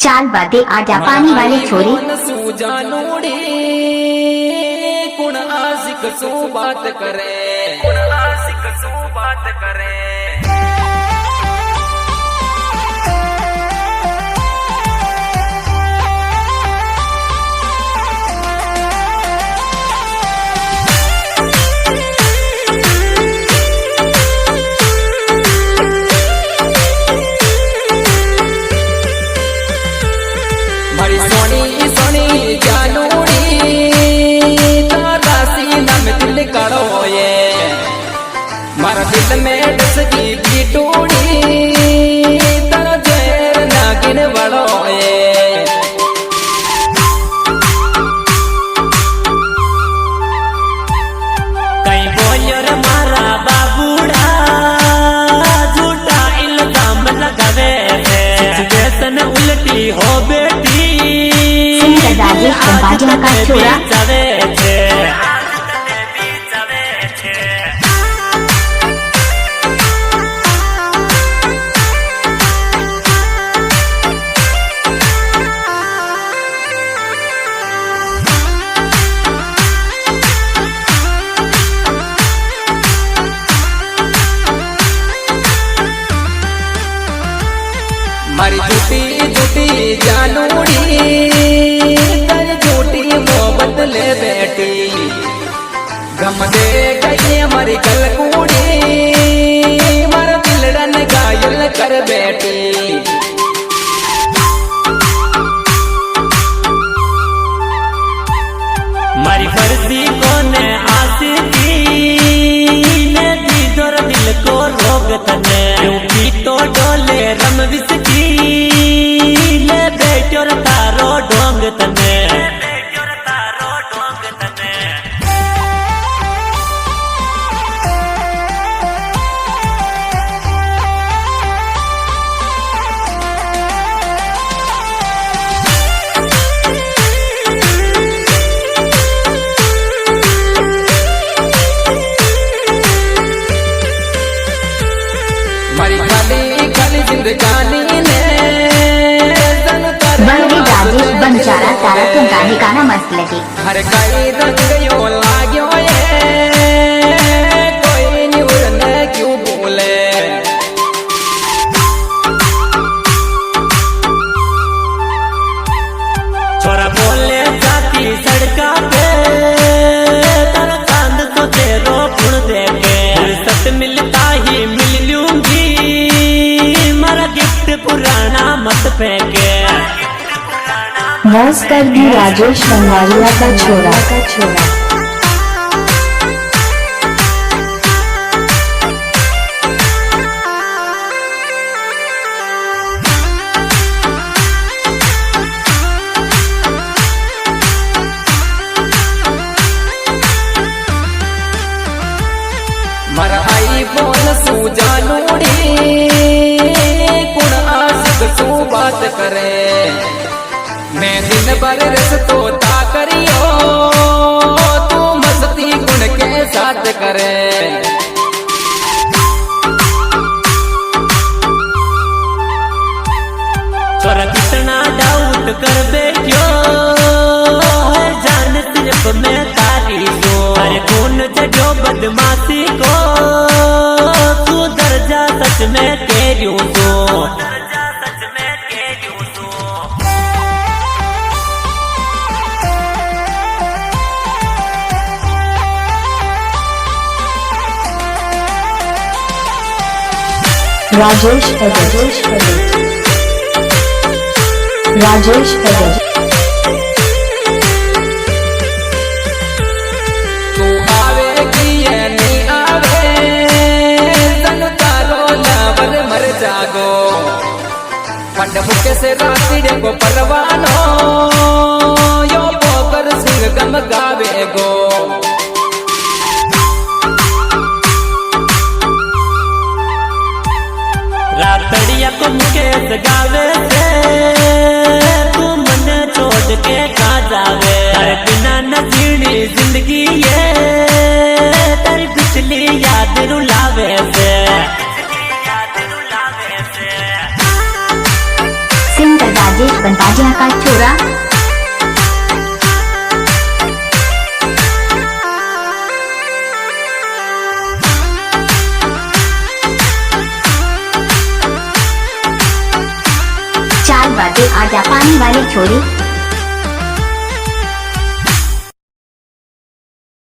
चाल बातें आजा पानी वाली छोरी कुण आशिक सो बात करे मारा दिल में डसगी बीटूड़ी तारा जहर नागिन बड़ो ये कई बोलियर मारा बाबूड़ा झूठा इल्जाम लगावे है सिचुएशन उल्टी हो बेटी राजेश संपादन का छोरा मारी झूठी झूठी जानूड़ी कर झूठी मोहब्बत ले बैठी गम दे गई हमारी कलकूड़ी मारा दिलड़न घायल कर बैठी मारी फर्जी कोने आशिकी ने दी दर दिल को रोग तने क्योंकि तो डोले रम विसकी ले बेटोर तारो डोंग तने जिंदगानी ने राजेश बंजारा तारा तुम गाने गाना मस्त लगे हर कई रंग यो लाग्यो ये कोई नहीं उड़ने क्यों बोले छोरा बोले जाती सड़का पे तारा चांद तो तेरो फुल देके सत मिलता ही मिल लूंगी गिफ्ट पुराना मत फेंके मौज कर दी राजेश बंगालिया का छोरा मर आई बोल सू जानूड़ी सू बात करे मैं दिन भर रस तोता करियो तू मस्ती गुण के साथ करे छोरा कितना डाउट कर बैठो जान सिर्फ मैं तारी को हर खून जजो बदमाशी को तू दर्जा सच में तेरियो तो राजेश तू आवेगी या नहीं आवे सन तारो लावर मर जागो पंड मुके से राती को परवानो यो पोकर सिंह गम गावे गो रातड़िया को मुकेश गावे से तू मन छोड़ के खा जावे बिना नजीनी जिंदगी ये तेरी पिछली याद रुलावे से राजेश बाजिया का छोरा। चार बातें आजा पानी वाली छोरी।